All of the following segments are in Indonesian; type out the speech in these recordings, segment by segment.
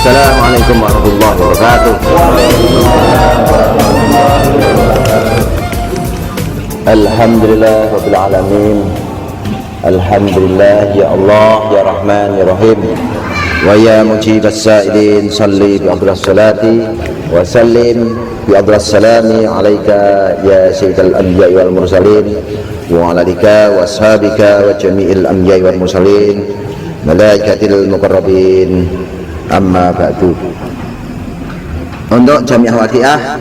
Assalamualaikum warahmatullahi wabarakatuh. Alhamdulillah rabbil alamin. Alhamdulillah ya Allah ya Rahman ya Rahim. Wa ya mujibas sa'ilin salli bi afdhalis salati wa sallim bi afdhalis salami alaika ya sayyidal anbiya'i wal mursalin wa ala alika wa ashabika wa jami'il anbiya'i wal mursalin malaikatil muqarrabin. Amma ba'du. Untuk Jamiah Waqiah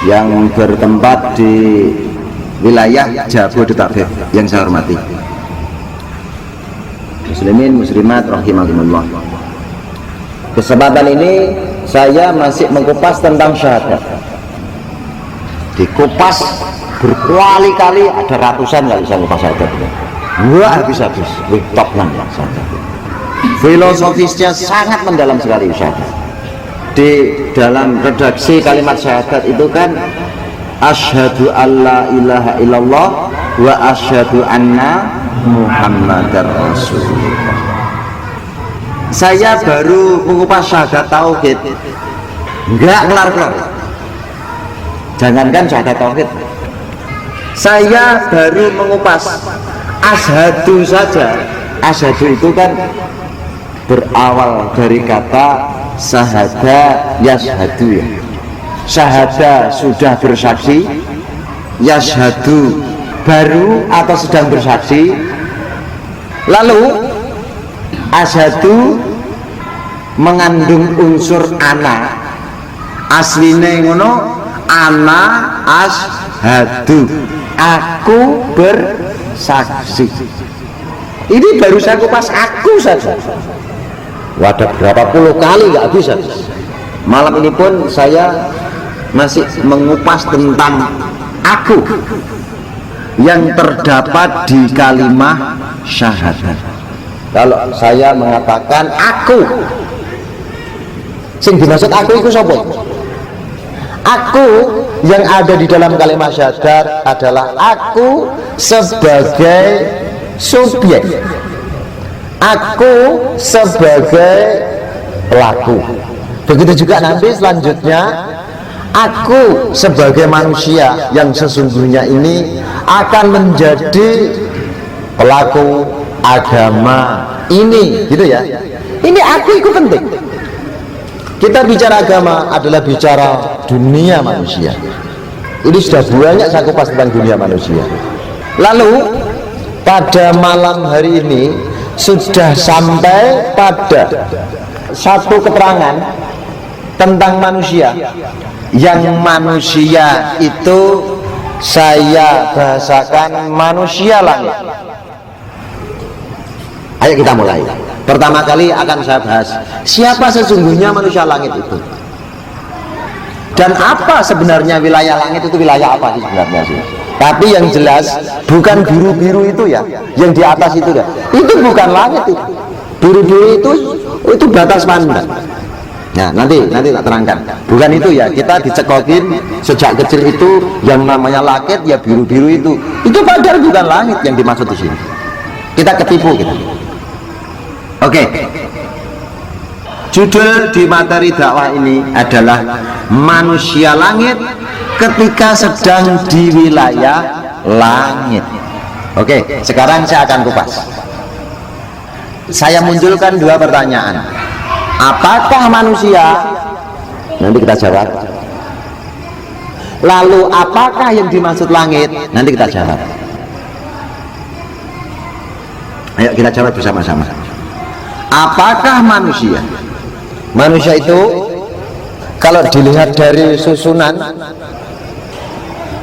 yang bertempat di wilayah Jabodetabek yang saya hormati, muslimin muslimat rahimakumullah. Kesempatan ini saya masih mengupas tentang syahadat. Dikupas berkali-kali, ada ratusan kali saya mengupas syahadat. Wah, habis-habis, top 6 ya syahadat. Filosofisnya sangat mendalam sekali syahadat. Di dalam redaksi kalimat syahadat itu kan asyhadu alla ilaha illallah wa asyhadu anna muhammadar rasulullah. Saya baru mengupas syahadat tauhid, enggak kelar-kelar. Jangankan syahadat tauhid, saya baru mengupas asyhadu saja. Asyhadu itu kan berawal dari kata syahada yashhadu ya. Syahada sudah bersaksi, yashhadu baru atau sedang bersaksi. Lalu asyhadu mengandung unsur ana. Asline ngono, ana asyhadu, aku bersaksi. Ini baru saya kupas aku saja. Wadah berapa puluh kali nggak bisa. Malam ini pun saya masih mengupas tentang aku yang terdapat di kalimat syahadat. Kalau saya mengatakan aku, sing dimaksud aku itu sapa? Aku yang ada di dalam kalimat syahadat adalah aku sebagai subjek, aku sebagai pelaku. Begitu juga nanti selanjutnya, aku sebagai manusia yang sesungguhnya ini akan menjadi pelaku agama ini, gitu ya. Ini aku itu penting. Kita bicara agama adalah bicara dunia manusia. Ini sudah banyak saya kupas tentang dunia manusia. Lalu pada malam hari ini sudah sampai pada satu keterangan tentang manusia, yang manusia itu saya bahasakan manusia langit. Ayo kita mulai. Pertama kali akan saya bahas siapa sesungguhnya manusia langit itu, dan apa sebenarnya wilayah langit itu, wilayah apa sih sebenarnya sih. Tapi yang jelas bukan biru-biru itu ya, yang di atas itu ya, itu bukan langit itu. Biru-biru itu batas pandang. Nah, nanti tak terangkan. Bukan itu ya, kita dicekokin sejak kecil itu yang namanya langit ya biru-biru itu. Itu padahal bukan langit yang dimaksud di sini. Kita ketipu kita. Oke. Judul di materi dakwah ini adalah manusia langit ketika sedang di wilayah langit. Oke, sekarang saya akan kupas. Saya munculkan dua pertanyaan. Apakah manusia? Nanti kita jawab. Lalu apakah yang dimaksud langit? Nanti kita jawab. Ayo kita jawab bersama-sama. Apakah manusia? Manusia itu kalau dilihat dari susunan,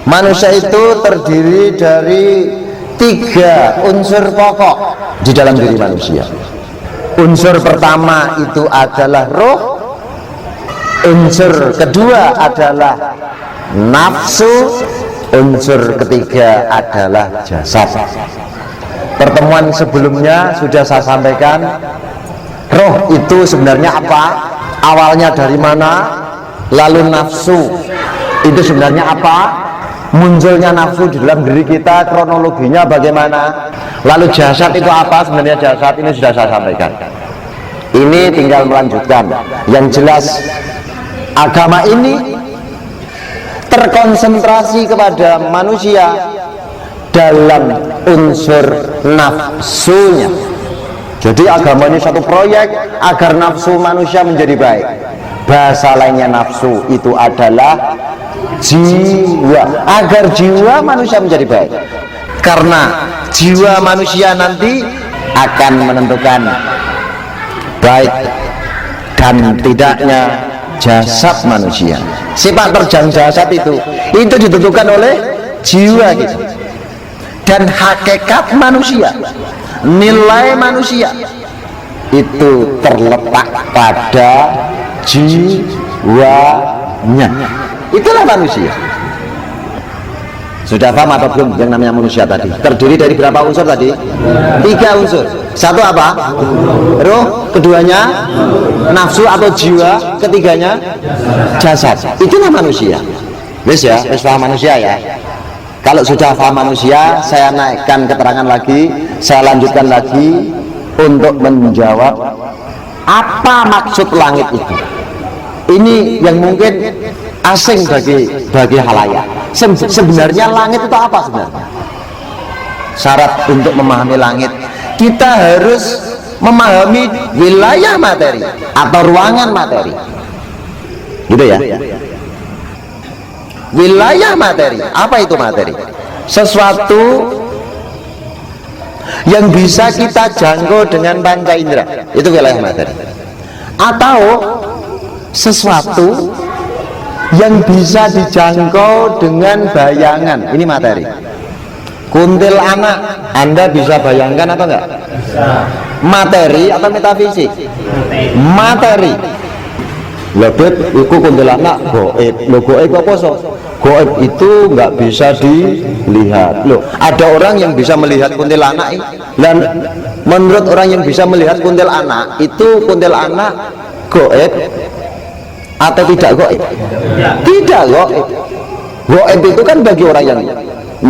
manusia itu terdiri dari 3 unsur pokok di dalam diri manusia. Unsur pertama itu adalah roh, unsur kedua adalah nafsu, unsur ketiga adalah jasad. Pertemuan sebelumnya sudah saya sampaikan, roh itu sebenarnya apa, awalnya dari mana, lalu nafsu itu sebenarnya apa, munculnya nafsu di dalam diri kita, kronologinya bagaimana, lalu jasad itu apa sebenarnya. Jasad ini sudah saya sampaikan. Ini tinggal melanjutkan. Yang jelas agama ini terkonsentrasi kepada manusia dalam unsur nafsunya. Jadi agama ini satu proyek agar nafsu manusia menjadi baik. Bahasa lainnya nafsu itu adalah jiwa, agar jiwa manusia menjadi baik. Karena jiwa manusia nanti akan menentukan baik dan tidaknya jasad manusia. Sepak terjang jasad itu ditentukan oleh jiwa kita. Dan hakikat manusia, nilai manusia itu terletak pada jiwanya. Itulah manusia. Sudah paham atau belum yang namanya manusia tadi? Terdiri dari berapa unsur tadi? 3 unsur. Satu apa? Ruh. Keduanya nafsu atau jiwa. Ketiganya jasad. Itulah manusia. Wis ya, wis paham manusia ya. Kalau sudah paham manusia, saya naikkan keterangan lagi, saya lanjutkan lagi untuk menjawab apa maksud langit itu. Ini yang mungkin asing bagi halayak. Sebenarnya langit itu apa sebenarnya? Syarat untuk memahami langit, kita harus memahami wilayah materi atau ruangan materi. Gitu ya. Wilayah materi, apa itu materi? Sesuatu yang bisa kita jangkau dengan panca indera, itu wilayah materi. Atau sesuatu yang bisa dijangkau dengan bayangan, ini materi. Kuntil anak, Anda bisa bayangkan atau enggak? Materi atau metafisik? Materi. Lebet, itu kuntilanak goib. Lo goib apa so? Goib itu nggak bisa dilihat. Loh, ada orang yang bisa melihat kuntilanak. Dan menurut orang yang bisa melihat kuntilanak, itu kuntilanak goib atau tidak goib? Tidak goib. Goib itu kan bagi orang yang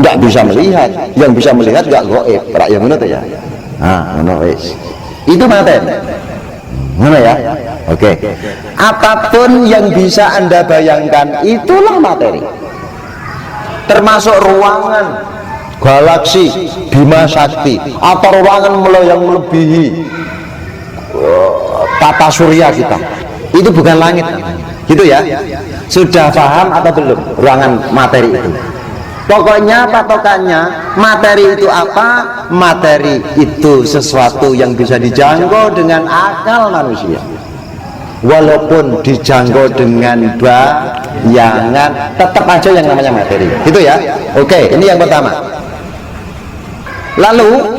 nggak bisa melihat. Yang bisa melihat nggak goib. Yang menurut ya. Nah, itu materi. Mana ya? Oke. Apapun yang bisa Anda bayangkan itulah materi. Termasuk ruangan, galaksi, Bima Sakti, atau ruangan yang melebihi tata surya kita. Itu bukan langit. Gitu ya? Sudah paham atau belum ruangan materi itu? Pokoknya patokannya materi itu apa? Materi itu sesuatu yang bisa dijangkau dengan akal manusia. Walaupun dijangkau dengan bayangan, tetap aja yang namanya materi. Gitu ya. Oke, ini yang pertama. Lalu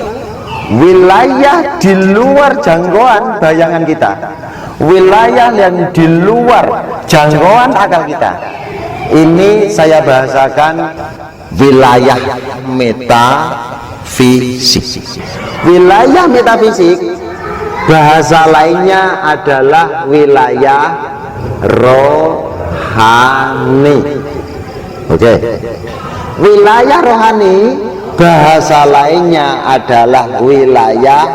wilayah di luar jangkauan bayangan kita, wilayah yang di luar jangkauan akal kita, ini saya bahasakan wilayah metafisik. Wilayah metafisik bahasa lainnya adalah wilayah rohani. Oke. Wilayah rohani bahasa lainnya adalah wilayah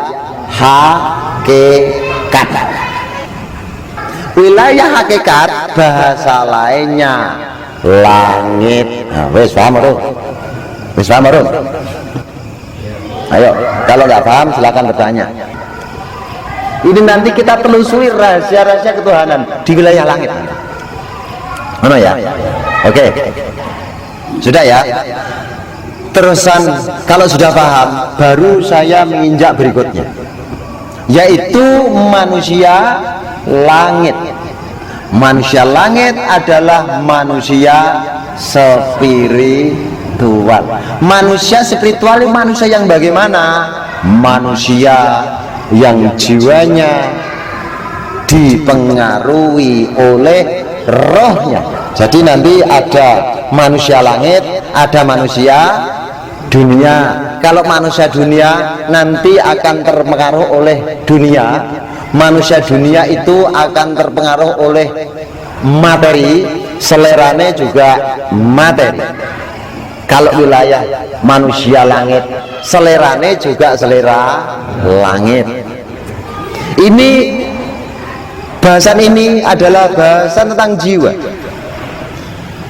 hakikat. Wilayah hakikat bahasa lainnya langit. Nah, wes paham baru? Wes paham baru? Ayo, kalau nggak paham silakan bertanya. Ini nanti kita telusuri rahasia-rahasia ketuhanan di wilayah langit. Mana ya? Oke. Sudah ya? Terusan kalau sudah paham, baru saya menginjak berikutnya, yaitu manusia langit. Manusia langit adalah manusia spiritual. Manusia spiritual itu manusia yang bagaimana? Manusia yang jiwanya dipengaruhi oleh rohnya. Jadi nanti ada manusia langit, ada manusia dunia. Kalau manusia dunia nanti akan terpengaruh oleh dunia. Manusia dunia itu akan terpengaruh oleh materi, selerane juga materi. Kalau wilayah manusia langit, selerane juga selera langit. Ini Bahasan ini adalah bahasan tentang jiwa.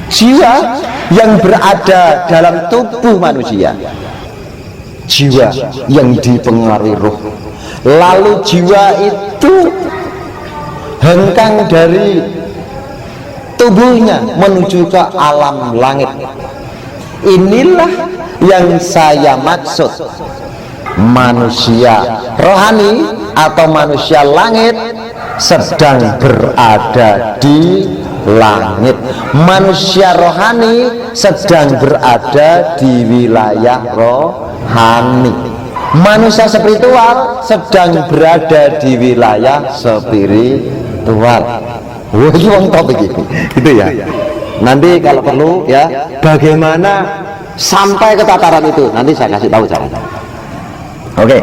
Jiwa yang berada dalam tubuh manusia, jiwa yang dipengaruhi roh. Lalu jiwa itu hengkang dari tubuhnya menuju ke alam langit. Inilah yang saya maksud manusia rohani atau manusia langit sedang berada di langit. Manusia rohani sedang berada di wilayah rohani. Manusia spiritual sedang berada di wilayah spiritual. Wah, ini wong topik ini, gitu ya. Nanti kalau perlu ya, bagaimana sampai ke tataran itu nanti saya kasih tahu caranya. Oke,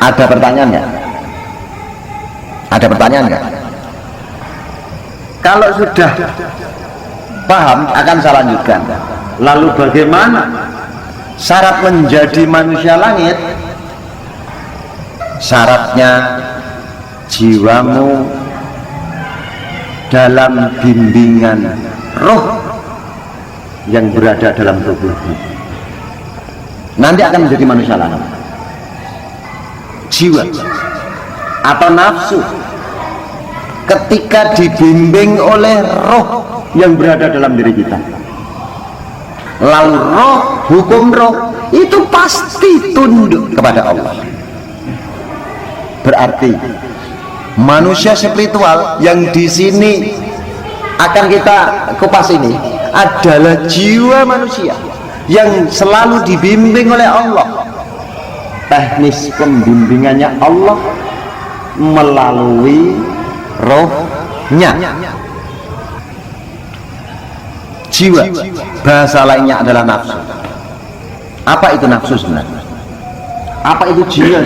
ada pertanyaan nggak? Ada pertanyaan nggak? Kalau sudah paham akan saya lanjutkan. Lalu bagaimana syarat menjadi manusia langit? Syaratnya jiwamu dalam bimbingan roh yang berada dalam tubuhmu. Nanti akan menjadi manusia langit. Jiwa atau nafsu ketika dibimbing oleh roh yang berada dalam diri kita, lalu roh, hukum roh itu pasti tunduk kepada Allah. Berarti manusia spiritual yang di sini akan kita kupas ini adalah jiwa manusia yang selalu dibimbing oleh Allah. Teknis pembimbingannya Allah melalui rohnya. Jiwa, bahasa lainnya adalah nafsu. Apa itu nafsu sebenarnya? Apa itu jiwa?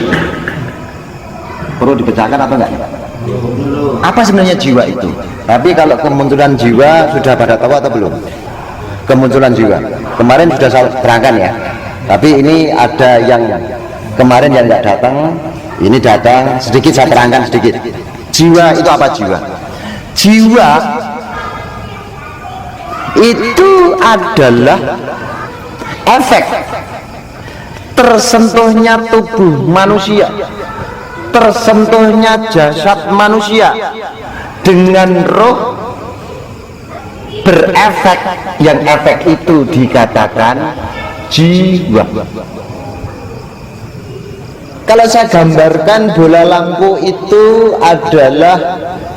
Perlu dipecahkan apa enggak? Apa sebenarnya jiwa itu? Tapi kalau kemunculan jiwa sudah pada tahu atau belum? Kemunculan jiwa kemarin sudah saya terangkan ya, tapi ini ada yang kemarin yang nggak datang, ini datang sedikit, saya terangkan sedikit. Jiwa itu apa? Jiwa itu adalah efek tersentuhnya tubuh manusia, tersentuhnya jasad manusia dengan roh berefek, yang efek itu dikatakan jiwa. Kalau saya gambarkan bola lampu itu adalah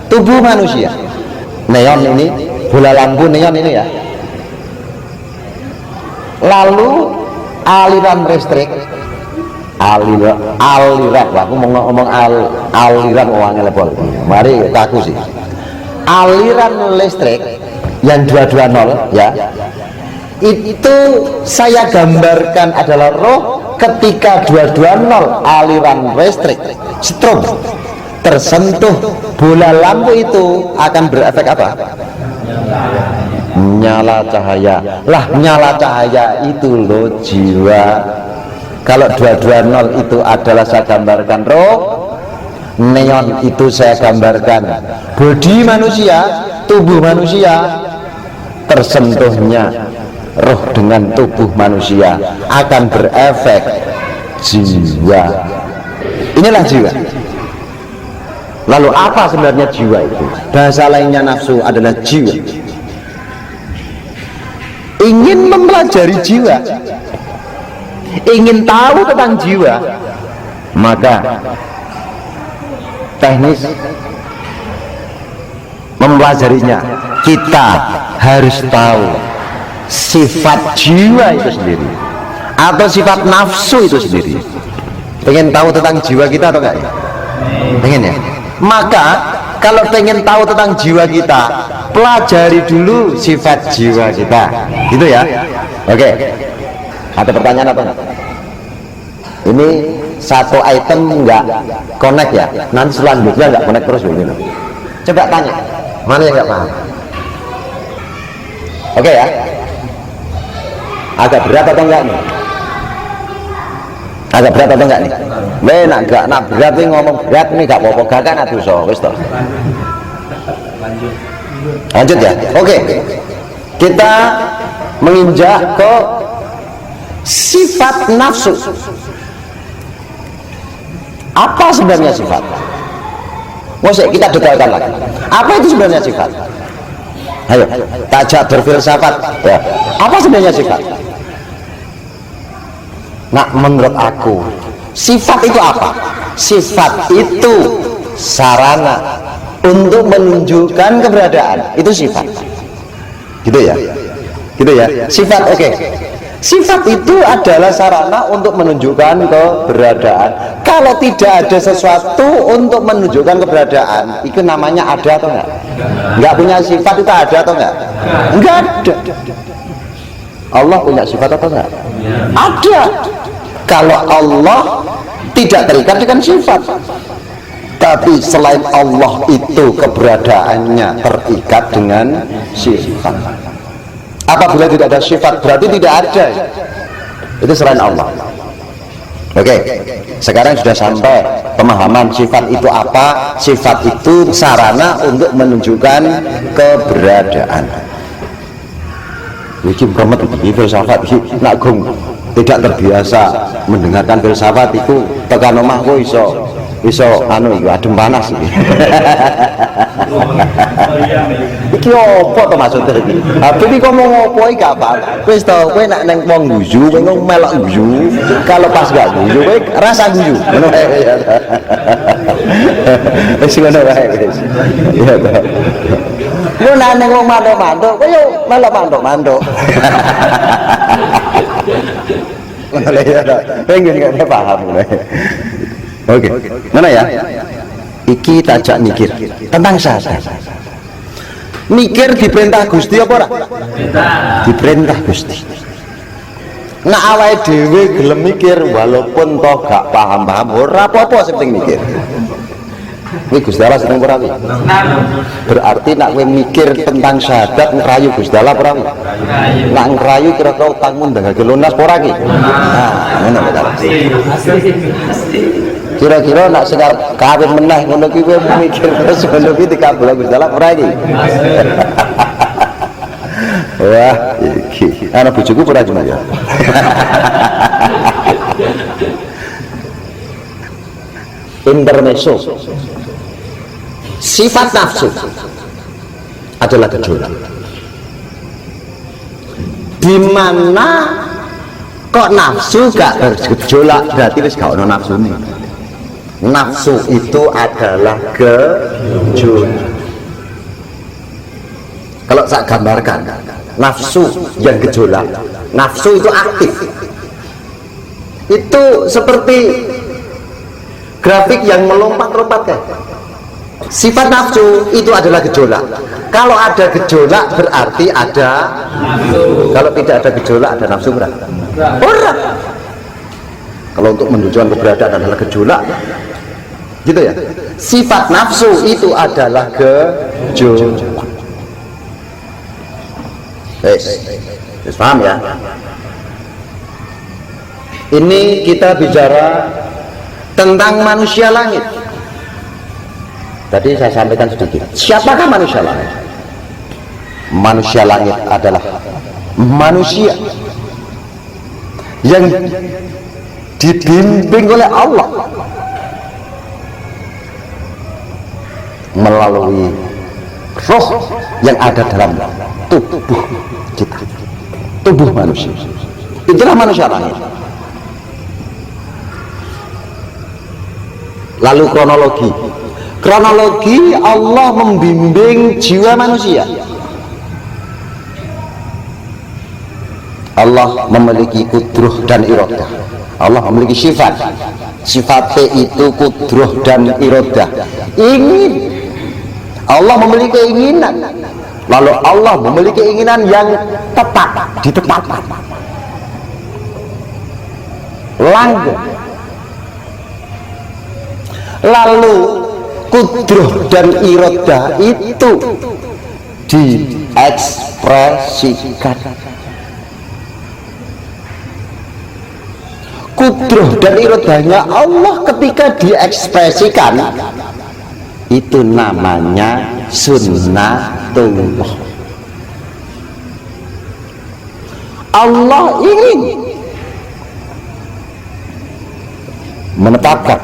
tubuh manusia. Neon ini, bola lampu neon ini ya. Lalu aliran listrik, aliran, aku mau ngomong aliran uangnya lebol. Mari aku sih. Aliran listrik yang 220 ya. Itu saya gambarkan adalah roh ketika 220 aliran listrik strom tersentuh bola lampu itu akan berefek apa? Nyala cahaya. Lah nyala cahaya itu loh jiwa. Kalau 220 itu adalah saya gambarkan roh, neon itu saya gambarkan bodi manusia, tubuh manusia, tersentuhnya roh dengan tubuh manusia akan berefek jiwa. Inilah jiwa. Lalu apa sebenarnya jiwa itu? Bahasa lainnya nafsu adalah jiwa. Ingin mempelajari jiwa, ingin tahu tentang jiwa, maka teknis mempelajarinya kita harus tahu sifat jiwa itu sendiri atau sifat nafsu itu sendiri. Pengen tahu tentang jiwa kita atau enggak ya? Pengen ya? Maka kalau pengen tahu tentang jiwa kita, pelajari dulu sifat jiwa kita, gitu ya. Oke, ada pertanyaan apa enggak? Ini satu item enggak connect ya, nanti selanjutnya enggak connect terus begini. Coba tanya, mana yang enggak paham? Oke ya, agak berat atau enggak nih? Agak berat atau enggak nih? Nak berat nih, ngomong berat nih gak apa-apa, gak kan atuh so, wis toh. Lanjut ya. Oke. Kita menginjak ke sifat nafsu. Apa sebenarnya sifat? Kita detailkan lagi. Apa itu sebenarnya sifat? Ayo, tajak berfilsafat. Ya. Apa sebenarnya sifat? Nah, menurut aku, sifat itu apa? Sifat itu sarana untuk menunjukkan keberadaan. Itu sifat. Gitu ya? Gitu ya? Sifat, oke. Sifat itu adalah sarana untuk menunjukkan keberadaan. Kalau tidak ada sesuatu untuk menunjukkan keberadaan, itu namanya ada atau enggak? Enggak punya sifat itu ada atau enggak? Enggak ada. Allah punya sifat atau enggak? Ada. Kalau Allah tidak terikat dengan sifat, tapi selain Allah itu keberadaannya terikat dengan sifat. Apabila tidak ada sifat berarti tidak ada, itu selain Allah. Oke, sekarang sudah sampai pemahaman sifat itu apa. Sifat itu sarana untuk menunjukkan keberadaan. Iki promet iki filsafat iki nak gong tidak terbiasa mendengarkan filsafat itu tekan omahku iso anu iki adem panas iki. Iki opo to maksudnya iki? Habis iki ngomong opo iki gak apa. Wis to kowe nak nang wong guyu, kowe ngomong melok guyu. Kalau pas gak guyu kowe rasa guyu. Ngono wae. Wis ngono wae wis. Iya to. Yo nak nang wong mantuk-mantuk, kowe yo melok mantuk-mantuk. Pengen gak paham. Oke, mana ya? Iki tajak mikir tentang sadar. Mikir diperintah Gusti apa ora? Diperintah Gusti. Nah awake dhewe gelem mikir walaupun toh gak paham-paham ora apa-apa sing penting mikir. Kuwi Gusti Allah seneng ora kuwi? Berarti nak kowe mikir tentang syahadat ngrayu Gusti Allah ora kuwi? Nak ngrayu kira-kira utangmu ndangake lunas ora ki? Nah, ngono ta. Kira-kira nak sekar kawin meneh ngono ki kowe mikir terus ngono ki dikabul Gusti Allah ora iki? Wah, iki ana bojoku ora cuma ya. Intermezzo. Sifat nafsu adalah gejolak. Di mana kok nafsu gak bergejolak berarti wis gak ono nafsune. Nafsu itu adalah gejolak. Kalau saya gambarkan nafsu yang gejolak, nafsu itu aktif. Itu seperti grafik yang melompat-lompat kan. Sifat nafsu itu adalah gejolak. Kalau ada gejolak berarti ada nafsu. Kalau tidak ada gejolak ada nafsu berarti orang. Kalau untuk menunjukkan keberadaan adalah gejolak, gitu ya. Sifat nafsu itu adalah gejolak. Paham ya? Ini kita bicara tentang manusia langit. Tadi saya sampaikan sedikit. Siapakah manusia langit? Manusia langit adalah manusia yang dibimbing oleh Allah melalui roh yang ada dalam tubuh kita, tubuh manusia. Itulah manusia langit. Lalu kronologi Allah membimbing jiwa manusia. Allah memiliki kudruh dan iradah. Allah memiliki sifat. Sifatnya itu kudruh dan iradah. Ingin. Allah memiliki keinginan. Lalu Allah memiliki keinginan yang tepat, ditetapkan. Langgeng. Lalu kudruh dan iradah itu diekspresikan. kudroh dan iradahnya Allah ketika diekspresikan itu namanya sunnatullah. Allah ingin menetapkan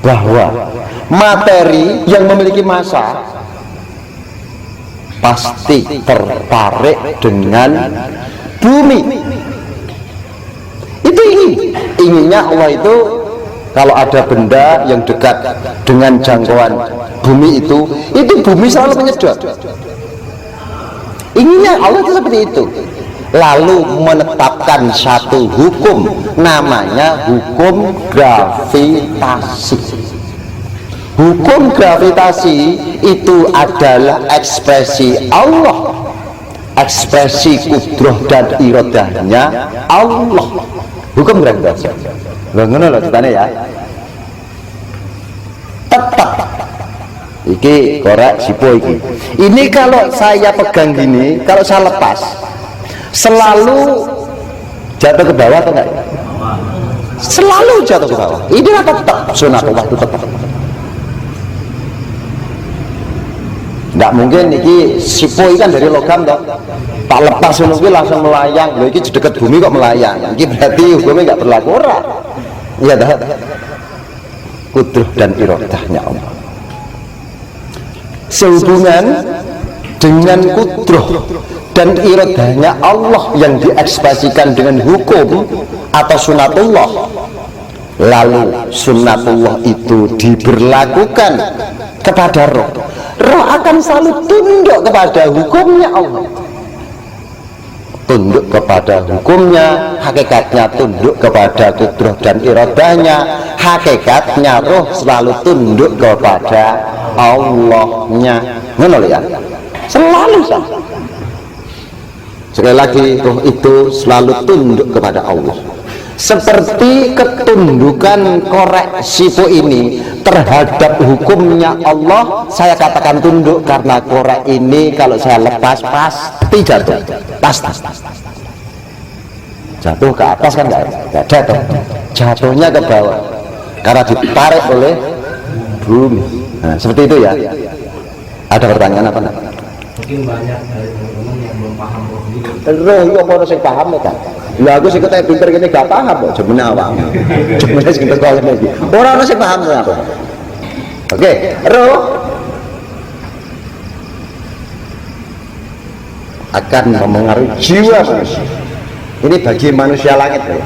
bahwa materi yang memiliki massa pasti tertarik dengan bumi. Itu inginnya Allah itu, kalau ada benda yang dekat dengan jangkauan bumi itu bumi selalu menyedot. Inginnya Allah itu seperti itu. Lalu menetapkan satu hukum, namanya hukum gravitasi. Hukum gravitasi itu adalah ekspresi Allah, ekspresi kudroh dan iradahnya Allah. Hukum gravitasi. Ngono lho ceritanya ya. Tetap iki korek sipo iki. Ini kalau saya pegang gini, kalau saya lepas selalu jatuh ke bawah atau enggak? Selalu jatuh ke bawah. Ini tetap sunatullah itu tetap. Enggak mungkin iki sipo kan dari logam toh. Tak lepas ngono langsung melayang. Lho iki dekat bumi kok melayang. Iki berarti hukumnya enggak berlaku ora. Iya dah. Kudroh dan iradahnya Allah. Sehubungan dengan kudroh dan iradahnya Allah yang diekspresikan dengan hukum atau sunnatullah, lalu sunnatullah itu diberlakukan kepada roh. Roh akan selalu tunduk kepada hukumnya Allah, tunduk kepada hukumnya, hakikatnya tunduk kepada kudroh dan iradahnya, hakikatnya roh selalu tunduk kepada Allahnya. Ngono ya, selalu sah. Sekali lagi, roh itu selalu tunduk kepada Allah. Seperti ketundukan korek sipo ini terhadap hukumnya Allah, saya katakan tunduk karena korek ini kalau saya lepas pasti jatuh, pasti jatuh ke atas kan nggak jatuh, jatuhnya ke bawah karena ditarik oleh bumi. Nah, seperti itu ya. Ada pertanyaan apa? Mungkin banyak dari teman-teman yang belum paham roh ini. Roh itu apa sing paham kan? Lah aku sing ketemu pinter kene gak paham kok jemene awak. Jemene sing pinter kok iki. Ora ono sing paham aku. Oke, roh akan mempengaruhi jiwa manusia. Ini bagi manusia langit ya.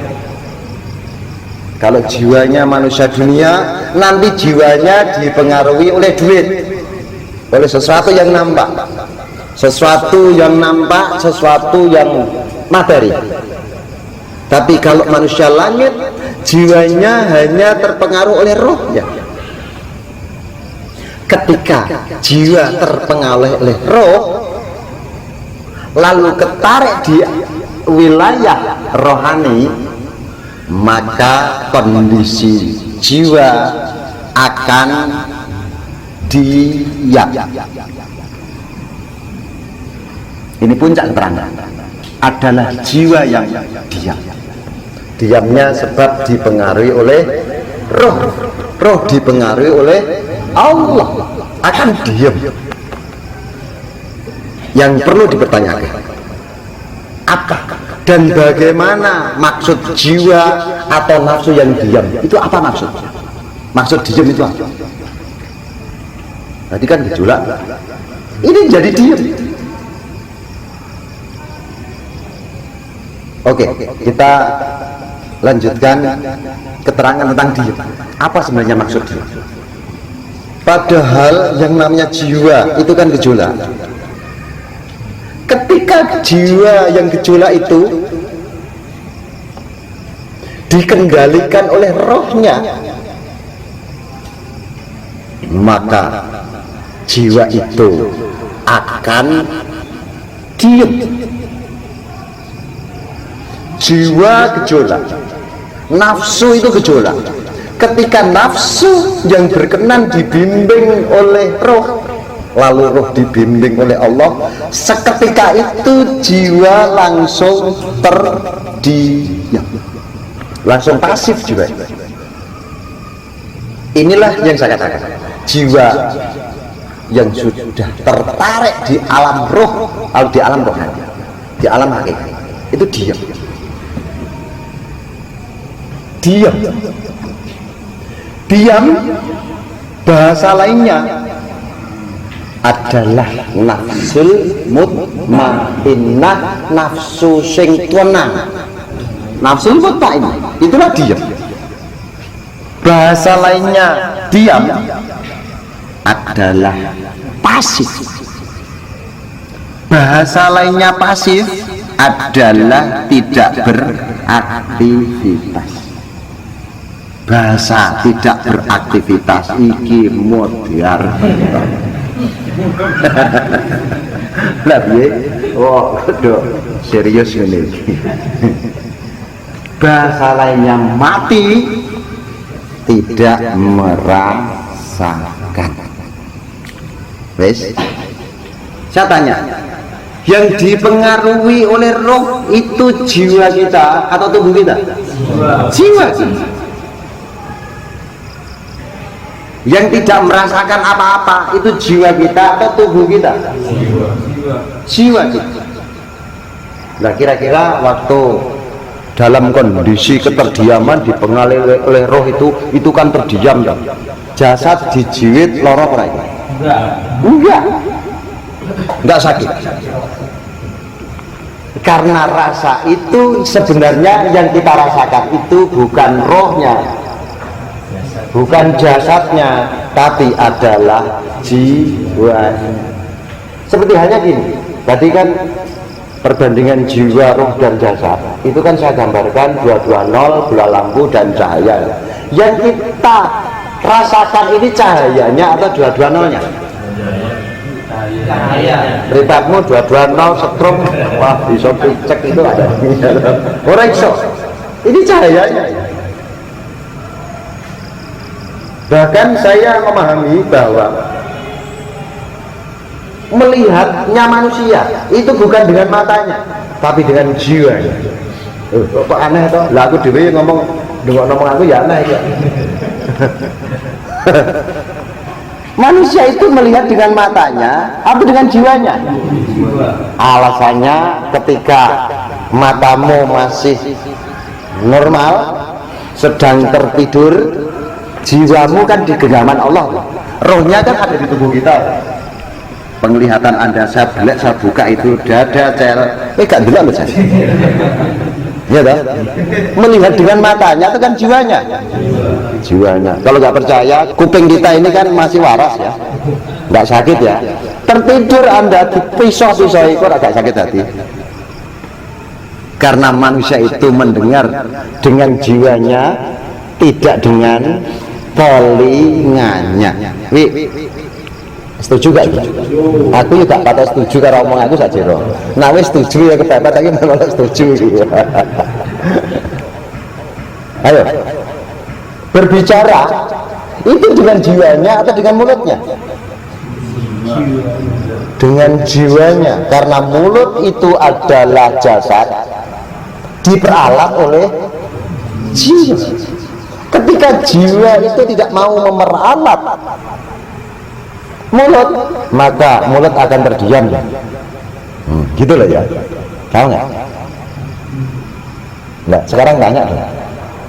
Kalau jiwanya manusia dunia, nanti jiwanya dipengaruhi oleh duit, oleh sesuatu yang nampak, sesuatu yang nampak, sesuatu yang materi. Tapi kalau manusia langit, jiwanya hanya terpengaruh oleh rohnya. Ketika jiwa terpengaruh oleh roh, lalu ketarik di wilayah rohani, maka kondisi jiwa akan diam. Ini puncak keterangan adalah jiwa yang diam. Diamnya sebab dipengaruhi oleh roh. Roh dipengaruhi oleh Allah, akan diam. Yang perlu dipertanyakan, apa dan bagaimana maksud jiwa atau nafsu yang diam? Itu apa maksudnya? Maksud diam itu apa? Tadi kan gejolak, ini jadi diam. Oke, kita lanjutkan keterangan tentang diam. Apa sebenarnya maksud diam? Padahal yang namanya jiwa itu kan gejolak. Ketika jiwa yang gejolak itu dikendalikan oleh rohnya, maka jiwa itu akan diam. Jiwa gejolak, nafsu itu gejolak. Ketika nafsu yang berkenan dibimbing oleh roh, lalu roh dibimbing oleh Allah, seketika itu jiwa langsung terdiam. langsung pasif juga. Inilah yang saya katakan, jiwa yang sudah tertarik di alam roh atau di alam rohani, di alam hakikat, itu diam. Bahasa lainnya adalah nafsul mutmainnah, nafsu sing tenang. Nafsul mutmainnah itulah diam. Bahasa lainnya diam adalah pasif. Bahasa lainnya pasif adalah tidak beraktivitas. Bahasa tidak beraktivitas iki modern. Lah piye? Oh, dok, serius ini. Bahasa lainnya mati, tidak merasakan. Wes, saya tanya, yang dipengaruhi oleh roh itu jiwa kita atau tubuh kita? Jiwa kita. Yang tidak merasakan apa-apa itu jiwa kita atau tubuh kita? Jiwa kita. Nah, kira-kira waktu dalam kondisi keterdiaman dipengaruhi oleh roh itu kan terdiam kan? Jasad dijiwit loro ora? Enggak sakit. Karena rasa itu sebenarnya yang kita rasakan itu bukan rohnya, bukan jasadnya, tapi adalah jiwanya. Seperti hanya gini, tadi kan perbandingan jiwa, roh, dan jasad itu kan saya gambarkan 220, bola lampu, dan cahaya. Yang kita rasakan ini cahayanya atau 220-nya? Cahaya. Ribetmu 220 setrum, wah bisa cek itu ada. Orang iso. Ini cahayanya. Bahkan saya memahami bahwa melihatnya manusia itu bukan dengan matanya, tapi dengan jiwanya. Kok aneh toh? Lah aku dhewe ngomong aku ya aneh ya. Manusia itu melihat dengan matanya apa dengan jiwanya? Alasannya ketika matamu masih normal, sedang tertidur, jiwamu kan di genggaman Allah, rohnya kan ada di tubuh kita. Penglihatan Anda saya belek, saya buka itu dada, gak delok loh saya. Ya toh? Melihat dengan matanya itu kan jiwanya. Jiwanya. Kalau nggak percaya, kuping kita ini kan masih waras ya, nggak sakit ya. Tertidur Anda dipisah-pisah itu agak sakit hati. Karena manusia itu mendengar dengan jiwanya, tidak dengan telingannya. Setuju gak? Aku juga patah setuju karena omong aku saja roh. Nah wis setuju ya kepepet lagi malah setuju. Ayo berbicara itu dengan jiwanya atau dengan mulutnya? Dengan jiwanya, karena mulut itu adalah jasad diperalat oleh jiwa. Ketika jiwa itu tidak mau memeralat mulut, maka mulut akan terdiam ya. Gitu loh ya. Tahu nggak? Nah, sekarang tanya dong.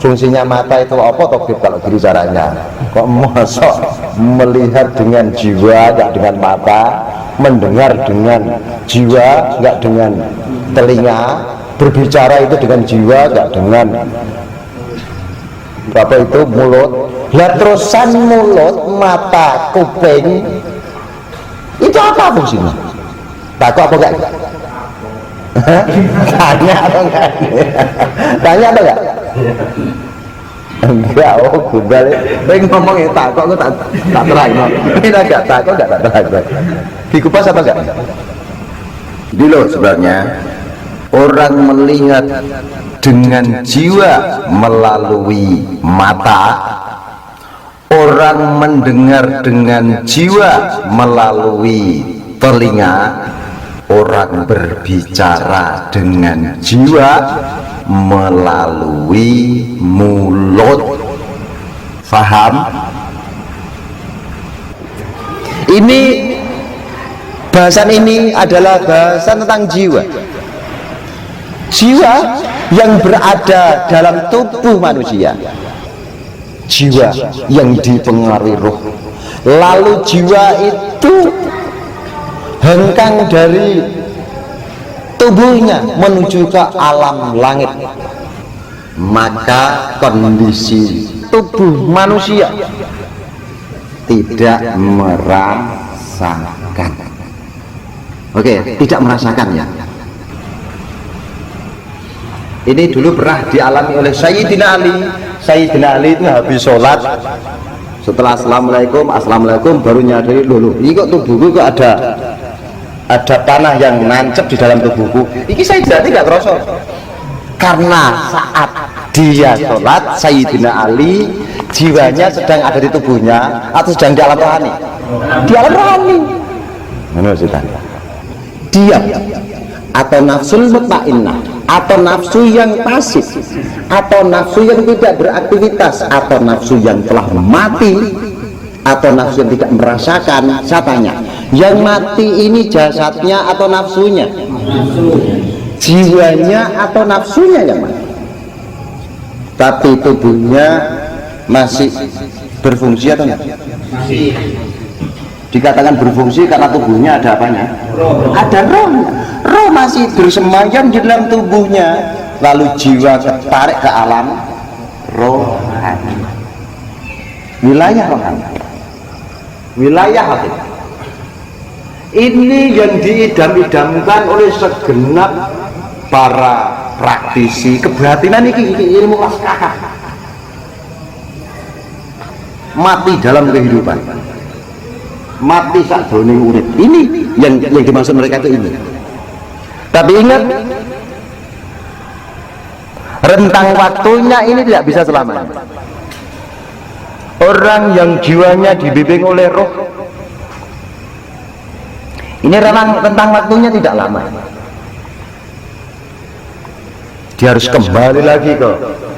Fungsinya mata itu apa toh kalau gini caranya? Kok masuk melihat dengan jiwa nggak dengan mata, mendengar dengan jiwa nggak dengan telinga, berbicara itu dengan jiwa nggak dengan apa itu mulut. Lah terusan mulut, mata, kuping itu apa fungsinya? Takut apa enggak? Tanya atau enggak? Tanya atau enggak? Enggak, oh gubal. Pengen ngomong ya takut, aku tak terang. Ini agak takut enggak tak terang. Dikupas apa enggak? Dulu sebenarnya orang melihat dengan jiwa melalui mata, orang mendengar dengan jiwa melalui telinga, orang berbicara dengan jiwa melalui mulut. Faham? Ini bahasan ini adalah bahasan tentang jiwa. Jiwa yang berada dalam tubuh manusia, jiwa yang dipengaruhi roh. Lalu jiwa itu hengkang dari tubuhnya menuju ke alam langit. Maka kondisi tubuh manusia tidak merasakan. Oke, tidak merasakan ya. Ini dulu pernah dialami oleh Sayyidina Ali. Sayyidina Ali itu habis sholat, setelah assalamualaikum baru nyadari, loh ini kok tubuhku kok ada tanah yang nancep di dalam tubuhku. Ini Sayyidina Ali nggak kerasa, karena saat dia sholat Sayyidina Ali jiwanya sedang ada di tubuhnya atau sedang di alam rohani? Di alam rohani. Mana sih tadi? Diam atau nafsul mutmainnah, atau nafsu yang pasif, atau nafsu yang tidak beraktivitas, atau nafsu yang telah mati, atau nafsu yang tidak merasakan. Saya tanya, yang mati ini jasadnya atau nafsunya? Jiwanya atau nafsunya yang mati? Tapi tubuhnya masih berfungsi atau tidak? Masih. Dikatakan berfungsi karena tubuhnya ada apanya? Roh. Ada rohnya. Roh masih bersemayam di dalam tubuhnya. Lalu jiwa ketarik ke alam rohani. Wilayah rohani. Wilayah hati. Ini yang diidam-idamkan oleh segenap para praktisi kebatinan ini, ilmu maskah. Mati dalam kehidupan, mati saat jroning urip. Ini yang dimaksud mereka itu ini. Tapi ingat, rentang waktunya ini tidak bisa selamanya. Orang yang jiwanya dibimbing oleh roh, ini rentang waktunya tidak lama. Dia harus kembali lagi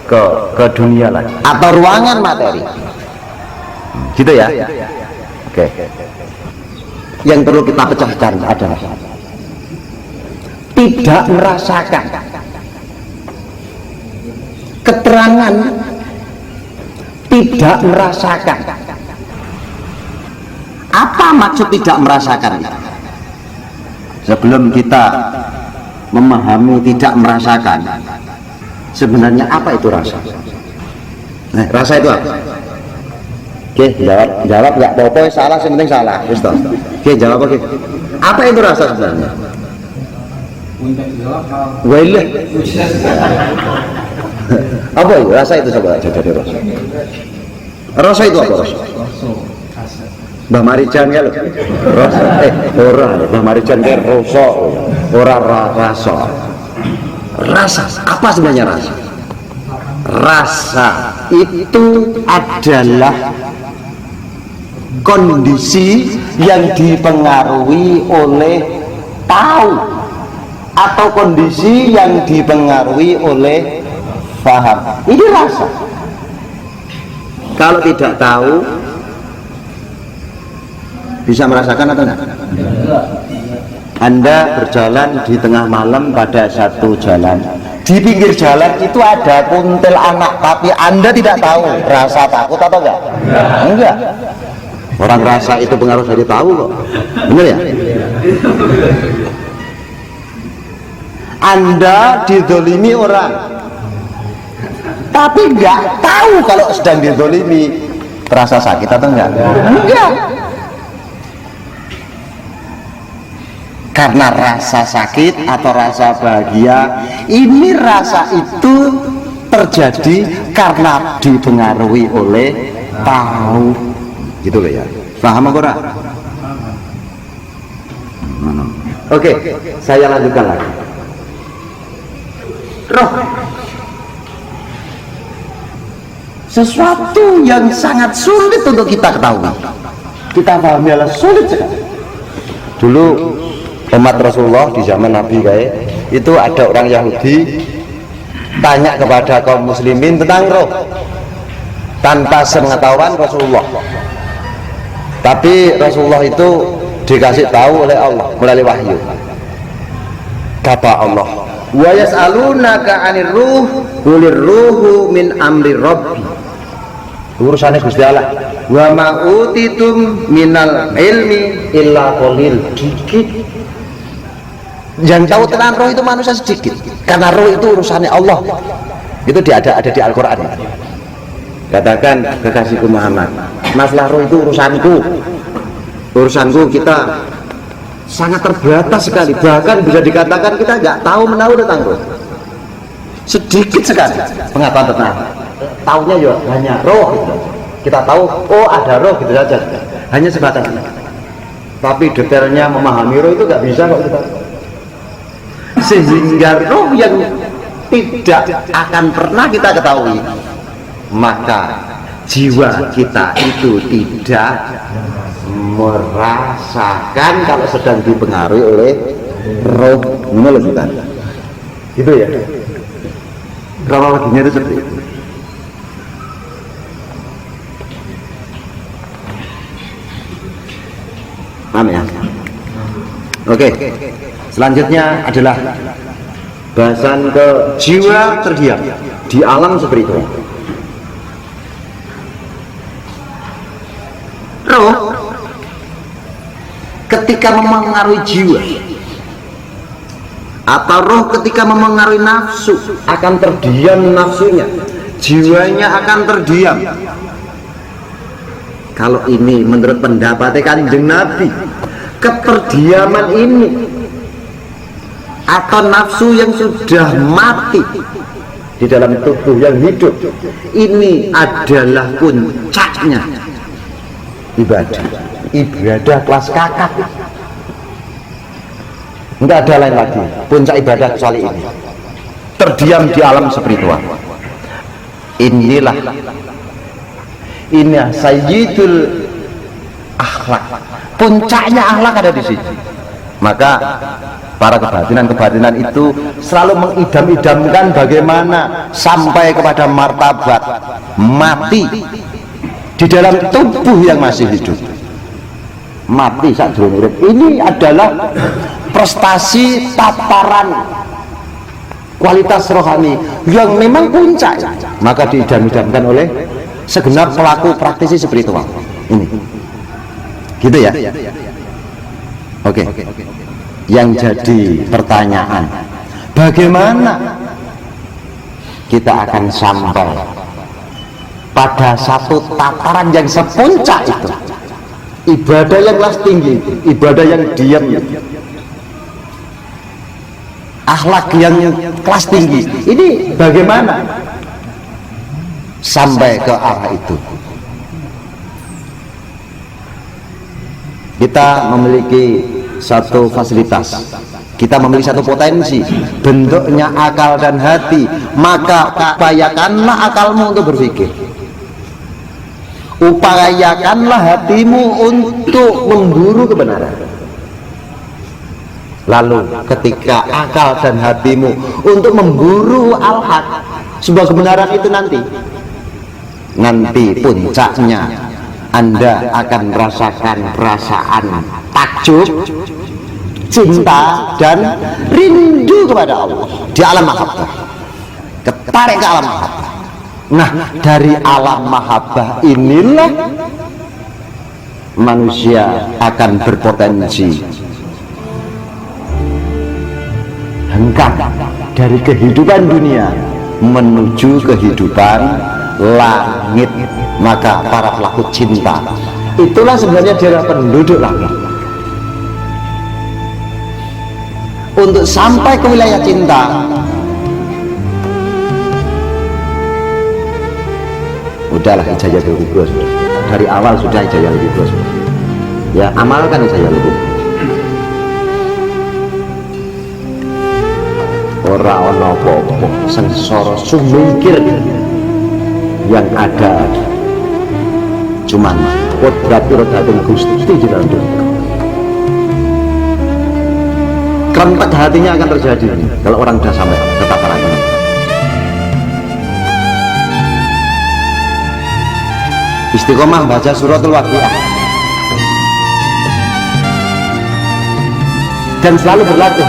ke dunia lagi atau ruangan materi. Gitu ya. Oke. Yang perlu kita pecahkan adalah tidak merasakan keterangan, tidak merasakan. Apa maksud tidak merasakan? Sebelum kita memahami tidak merasakan, sebenarnya apa itu rasa? Nah, rasa itu apa? Oke, jawab nggak apa-apa, salah, yang penting salah. Oke, jawab oke. Apa itu rasa sebenarnya? Wele. Apa itu rasa itu coba aja dari rasa. Rasa itu apa rasa? Mbah Marijan ya loh. Rasa orang Mbah Marijan ya rasa, orang rasa. Rasa apa sebenarnya rasa? Rasa itu adalah kondisi yang dipengaruhi oleh tahu atau kondisi yang dipengaruhi oleh faham. Ini rasa. Kalau tidak tahu bisa merasakan atau enggak? Anda berjalan di tengah malam pada satu jalan, di pinggir jalan itu ada kuntil anak, tapi Anda tidak tahu, rasa takut atau enggak? Enggak. Orang rasa itu pengaruh dari tahu kok. Benar ya? Anda didolimi orang, tapi nggak tahu kalau sedang didolimi, terasa sakit atau enggak? Enggak. Karena rasa sakit atau rasa bahagia, ini rasa itu terjadi karena dipengaruhi oleh tahu. Gitu loh ya. Paham apa enggak? Oke, saya lanjutkan lagi. Roh, sesuatu yang sangat sulit untuk kita ketahui, kita pahami adalah sulit sekali. Dulu umat Rasulullah di zaman Nabi kayak itu ada orang Yahudi tanya kepada kaum muslimin tentang roh tanpa sepengetahuan Rasulullah. Tapi Rasulullah itu dikasih tahu oleh Allah melalui wahyu. Kata Allah, wa yas'alunaka 'anir ruh qulir ruhu min amri rabbi. Urusannya Gusti Allah. Wa ma utitum minal ilmi illa qalil. Dikit. Yang tahu tentang roh itu manusia sedikit. Karena roh itu urusannya Allah. Itu ada di Al-Qur'an. Katakan kekasihku Muhammad, masalah roh itu urusanku kita sangat terbatas sekali, bahkan bisa dikatakan kita nggak tahu menahu tentang roh, sedikit sekali pengetahuan tentang, tahunya ya hanya roh gitu. Kita tahu oh ada roh gitu saja, hanya sebatas itu. Tapi detailnya memahami roh itu nggak bisa kok kita, sehingga roh yang tidak akan pernah kita ketahui, maka jiwa kita itu tidak merasakan kalau sedang dipengaruhi oleh roh. Ini loh kita gitu ya, kronologinya itu seperti itu. Paham ya? Oke, selanjutnya adalah bahasan ke jiwa terdiam di alam spiritual. Roh ketika memengaruhi jiwa, atau roh ketika memengaruhi nafsu, akan terdiam nafsunya, jiwanya akan terdiam. Kalau ini menurut pendapat Kanjeng Nabi, keterdiaman ini atau nafsu yang sudah mati di dalam tubuh yang hidup ini adalah puncaknya ibadah kelas kakap. Enggak ada lain lagi puncak ibadah kecuali ini, terdiam di alam spiritual. Inilah sayyidul akhlak, puncaknya akhlak ada di sini. Maka para kebatinan itu selalu mengidam-idamkan bagaimana sampai kepada martabat mati di dalam tubuh yang masih hidup. Mati saat urip. Ini adalah prestasi tataran kualitas rohani yang memang puncak. Maka diidam-idamkan oleh segenap pelaku praktisi spiritual ini. Gitu ya. Oke. Yang jadi pertanyaan, bagaimana kita akan sampai pada satu tataran yang sepuncak itu, ibadah yang kelas tinggi, ibadah yang diam, akhlak yang kelas tinggi. Ini bagaimana sampai ke arah itu? Kita memiliki satu fasilitas, kita memiliki satu potensi, bentuknya akal dan hati. Maka upayakanlah akalmu untuk berpikir, upayakanlah hatimu untuk memburu kebenaran. Lalu ketika akal dan hatimu untuk memburu al-haq, sebuah kebenaran itu nanti puncaknya Anda akan merasakan perasaan takjub, cinta, dan rindu kepada Allah di alam mahabbah, ketarik ke alam mahabbah. Nah, dari alam mahabbah inilah manusia akan berpotensi hengkang dari kehidupan dunia menuju kehidupan langit. Maka para pelaku cinta itulah sebenarnya dia penduduk langit. Untuk sampai ke wilayah cinta, udahlah ijazah dulu, dari awal sudah ijazah dulu. Ya, amalkan ijazah dulu. Ora ono apa-apa sengsara sumingkir, yang ada cuman kodrat irodatul Gusti di dalam dunia. Kerentak hatinya akan terjadi kalau orang sudah sampai ke tataran ini. Istiqomah baca suratul Waqiah dan selalu berlatih.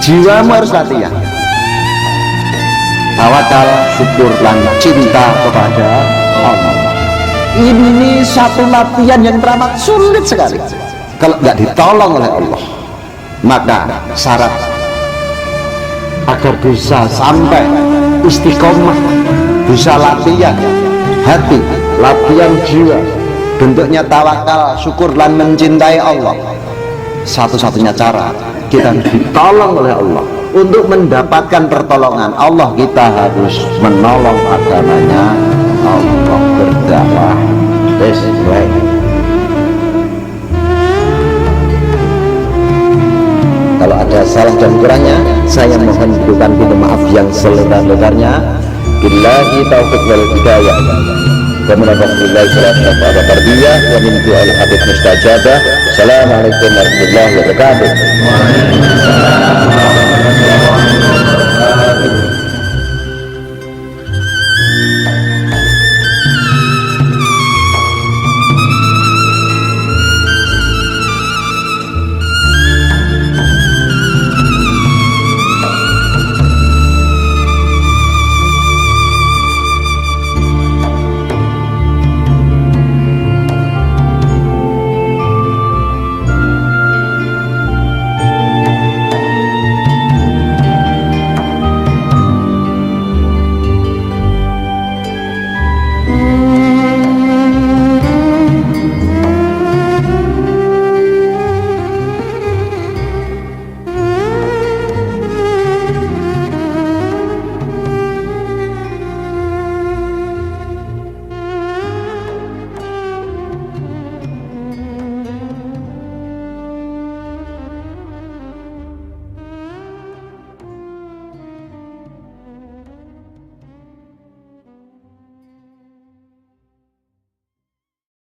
Jiwamu harus latihan tawakal, syukur, dan cinta kepada Allah. Ini satu latihan yang teramat sulit sekali. Kalau nggak ditolong oleh Allah, maka syarat agar bisa sampai istiqomah, bisa latihan hati, latihan jiwa, bentuknya tawakal, syukur, dan mencintai Allah. Satu-satunya cara kita ditolong oleh Allah. Untuk mendapatkan pertolongan Allah, kita harus menolong agamanya Allah, berdakwah. Kalau ada salah dan kurangnya, saya mohon berikan pintu maaf yang selebar-lebarnya. Billahi taufiq wal hidayah. Wa min Rasulillahi sallallahu alaihi wasallam wa min du'al habib mustajabah. Assalamualaikum warahmatullahi wabarakatuh.